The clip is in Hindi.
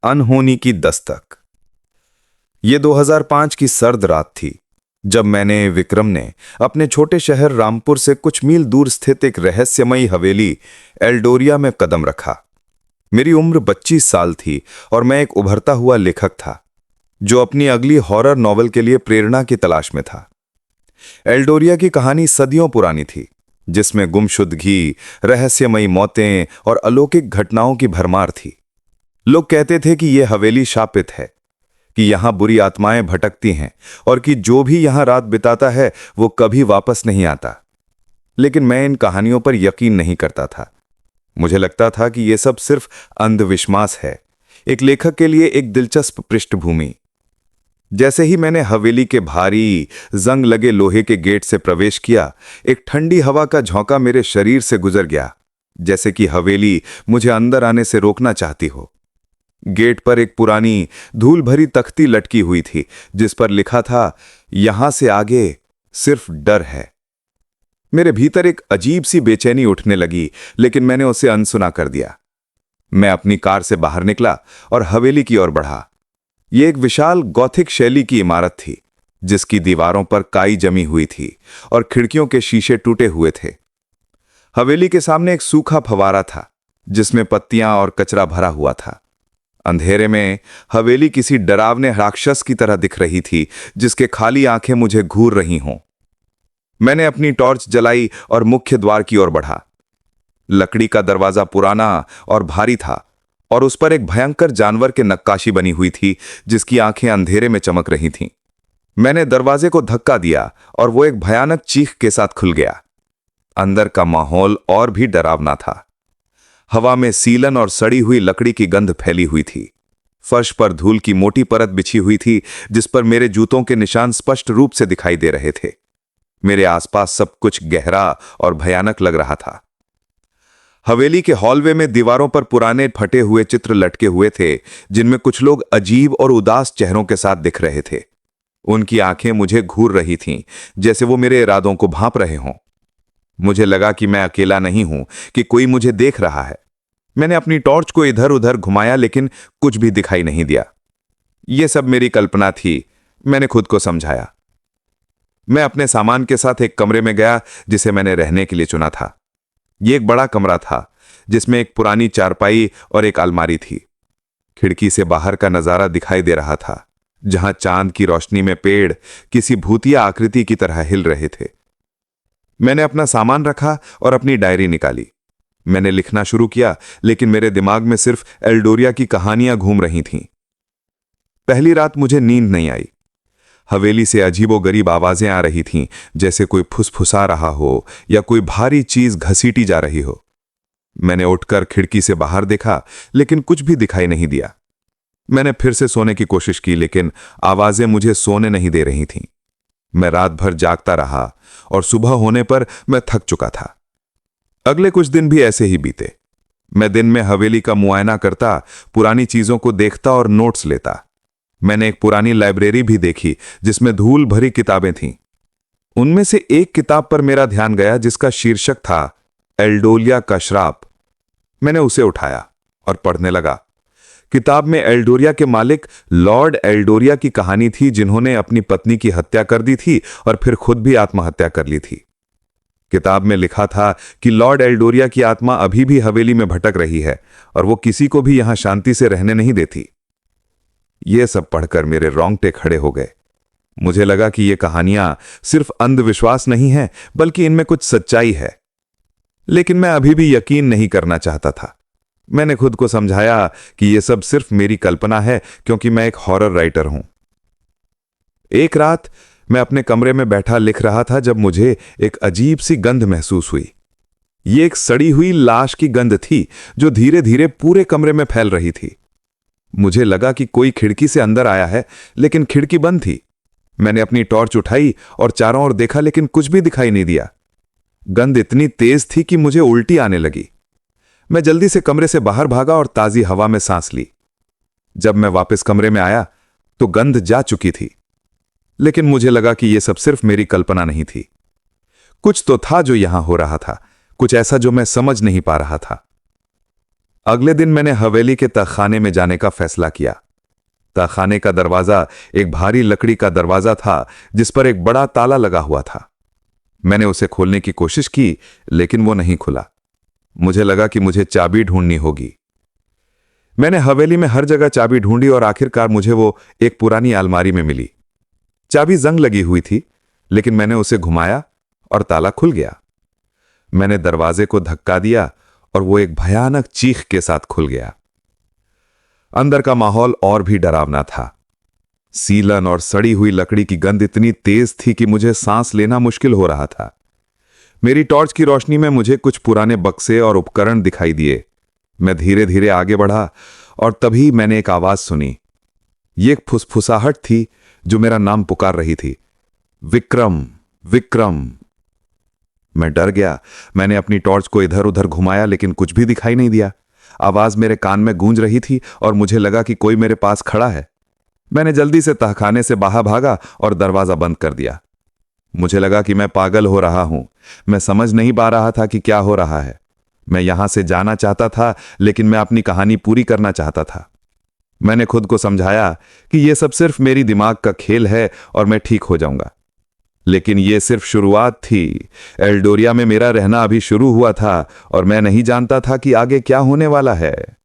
अनहोनी की दस्तक। ये 2005 की सर्द रात थी जब मैंने विक्रम ने अपने छोटे शहर रामपुर से कुछ मील दूर स्थित एक रहस्यमयी हवेली एल्डोरिया में कदम रखा। मेरी उम्र 25 साल थी और मैं एक उभरता हुआ लेखक था जो अपनी अगली हॉरर नॉवल के लिए प्रेरणा की तलाश में था। एल्डोरिया की कहानी सदियों पुरानी थी, जिसमें गुमशुदगी, रहस्यमयी मौतें और अलौकिक घटनाओं की भरमार थी। लोग कहते थे कि यह हवेली शापित है, कि यहां बुरी आत्माएं भटकती हैं और कि जो भी यहां रात बिताता है वो कभी वापस नहीं आता। लेकिन मैं इन कहानियों पर यकीन नहीं करता था। मुझे लगता था कि यह सब सिर्फ अंधविश्वास है, एक लेखक के लिए एक दिलचस्प पृष्ठभूमि। जैसे ही मैंने हवेली के भारी जंग लगे लोहे के गेट से प्रवेश किया, एक ठंडी हवा का झोंका मेरे शरीर से गुजर गया, जैसे कि हवेली मुझे अंदर आने से रोकना चाहती हो। गेट पर एक पुरानी धूल भरी तख्ती लटकी हुई थी जिस पर लिखा था, यहां से आगे सिर्फ डर है। मेरे भीतर एक अजीब सी बेचैनी उठने लगी, लेकिन मैंने उसे अनसुना कर दिया। मैं अपनी कार से बाहर निकला और हवेली की ओर बढ़ा। यह एक विशाल गॉथिक शैली की इमारत थी जिसकी दीवारों पर काई जमी हुई थी और खिड़कियों के शीशे टूटे हुए थे। हवेली के सामने एक सूखा फवारा था जिसमें पत्तियां और कचरा भरा हुआ था। अंधेरे में हवेली किसी डरावने राक्षस की तरह दिख रही थी जिसके खाली आंखें मुझे घूर रही हों। मैंने अपनी टॉर्च जलाई और मुख्य द्वार की ओर बढ़ा। लकड़ी का दरवाजा पुराना और भारी था और उस पर एक भयंकर जानवर की नक्काशी बनी हुई थी जिसकी आंखें अंधेरे में चमक रही थीं। मैंने दरवाजे को धक्का दिया और वो एक भयानक चीख के साथ खुल गया। अंदर का माहौल और भी डरावना था। हवा में सीलन और सड़ी हुई लकड़ी की गंध फैली हुई थी। फर्श पर धूल की मोटी परत बिछी हुई थी जिस पर मेरे जूतों के निशान स्पष्ट रूप से दिखाई दे रहे थे। मेरे आसपास सब कुछ गहरा और भयानक लग रहा था। हवेली के हॉलवे में दीवारों पर पुराने फटे हुए चित्र लटके हुए थे जिनमें कुछ लोग अजीब और उदास चेहरों के साथ दिख रहे थे। उनकी आंखें मुझे घूर रही थीं, जैसे वो मेरे इरादों को भांप रहे हों। मुझे लगा कि मैं अकेला नहीं हूं, कि कोई मुझे देख रहा है। मैंने अपनी टॉर्च को इधर उधर घुमाया लेकिन कुछ भी दिखाई नहीं दिया। यह सब मेरी कल्पना थी, मैंने खुद को समझाया। मैं अपने सामान के साथ एक कमरे में गया जिसे मैंने रहने के लिए चुना था। यह एक बड़ा कमरा था जिसमें एक पुरानी चारपाई और एक अलमारी थी। खिड़की से बाहर का नजारा दिखाई दे रहा था, जहां चांद की रोशनी में पेड़ किसी भूतिया आकृति की तरह हिल रहे थे। मैंने अपना सामान रखा और अपनी डायरी निकाली। मैंने लिखना शुरू किया, लेकिन मेरे दिमाग में सिर्फ एल्डोरिया की कहानियां घूम रही थीं। पहली रात मुझे नींद नहीं आई। हवेली से अजीबोगरीब आवाजें आ रही थीं, जैसे कोई फुसफुसा रहा हो या कोई भारी चीज घसीटी जा रही हो। मैंने उठकर खिड़की से बाहर देखा, लेकिन कुछ भी दिखाई नहीं दिया। मैंने फिर से सोने की कोशिश की, लेकिन आवाजें मुझे सोने नहीं दे रही थीं। मैं रात भर जागता रहा और सुबह होने पर मैं थक चुका था। अगले कुछ दिन भी ऐसे ही बीते। मैं दिन में हवेली का मुआयना करता, पुरानी चीजों को देखता और नोट्स लेता। मैंने एक पुरानी लाइब्रेरी भी देखी जिसमें धूल भरी किताबें थीं। उनमें से एक किताब पर मेरा ध्यान गया जिसका शीर्षक था एल्डोरिया का श्राप। मैंने उसे उठाया और पढ़ने लगा। किताब में एल्डोरिया के मालिक लॉर्ड एल्डोरिया की कहानी थी, जिन्होंने अपनी पत्नी की हत्या कर दी थी और फिर खुद भी आत्महत्या कर ली थी। किताब में लिखा था कि लॉर्ड एल्डोरिया की आत्मा अभी भी हवेली में भटक रही है और वो किसी को भी यहां शांति से रहने नहीं देती। यह सब पढ़कर मेरे रोंगटे खड़े हो गए। मुझे लगा कि ये कहानियां सिर्फ अंधविश्वास नहीं है, बल्कि इनमें कुछ सच्चाई है। लेकिन मैं अभी भी यकीन नहीं करना चाहता था। मैंने खुद को समझाया कि यह सब सिर्फ मेरी कल्पना है, क्योंकि मैं एक हॉरर राइटर हूं। एक रात मैं अपने कमरे में बैठा लिख रहा था जब मुझे एक अजीब सी गंध महसूस हुई। यह एक सड़ी हुई लाश की गंध थी जो धीरे धीरे पूरे कमरे में फैल रही थी। मुझे लगा कि कोई खिड़की से अंदर आया है, लेकिन खिड़की बंद थी। मैंने अपनी टॉर्च उठाई और चारों ओर देखा, लेकिन कुछ भी दिखाई नहीं दिया। गंध इतनी तेज थी कि मुझे उल्टी आने लगी। मैं जल्दी से कमरे से बाहर भागा और ताजी हवा में सांस ली। जब मैं वापस कमरे में आया तो गंध जा चुकी थी, लेकिन मुझे लगा कि यह सब सिर्फ मेरी कल्पना नहीं थी। कुछ तो था जो यहां हो रहा था, कुछ ऐसा जो मैं समझ नहीं पा रहा था। अगले दिन मैंने हवेली के तहखाने में जाने का फैसला किया। तहखाने का दरवाजा एक भारी लकड़ी का दरवाजा था जिस पर एक बड़ा ताला लगा हुआ था। मैंने उसे खोलने की कोशिश की, लेकिन वो नहीं खुला। मुझे लगा कि मुझे चाबी ढूंढनी होगी। मैंने हवेली में हर जगह चाबी ढूंढी और आखिरकार मुझे वो एक पुरानी अलमारी में मिली। चाबी जंग लगी हुई थी, लेकिन मैंने उसे घुमाया और ताला खुल गया। मैंने दरवाजे को धक्का दिया और वो एक भयानक चीख के साथ खुल गया। अंदर का माहौल और भी डरावना था। सीलन और सड़ी हुई लकड़ी की गंध इतनी तेज थी कि मुझे सांस लेना मुश्किल हो रहा था। मेरी टॉर्च की रोशनी में मुझे कुछ पुराने बक्से और उपकरण दिखाई दिए। मैं धीरे धीरे आगे बढ़ा और तभी मैंने एक आवाज सुनी। ये एक फुसफुसाहट थी जो मेरा नाम पुकार रही थी, विक्रम, विक्रम। मैं डर गया। मैंने अपनी टॉर्च को इधर उधर घुमाया, लेकिन कुछ भी दिखाई नहीं दिया। आवाज मेरे कान में गूंज रही थी और मुझे लगा कि कोई मेरे पास खड़ा है। मैंने जल्दी से तहखाने से बाहर भागा और दरवाजा बंद कर दिया। मुझे लगा कि मैं पागल हो रहा हूं। मैं समझ नहीं पा रहा था कि क्या हो रहा है। मैं यहां से जाना चाहता था, लेकिन मैं अपनी कहानी पूरी करना चाहता था। मैंने खुद को समझाया कि यह सब सिर्फ मेरी दिमाग का खेल है और मैं ठीक हो जाऊंगा। लेकिन यह सिर्फ शुरुआत थी। एल्डोरिया में मेरा रहना अभी शुरू हुआ था और मैं नहीं जानता था कि आगे क्या होने वाला है।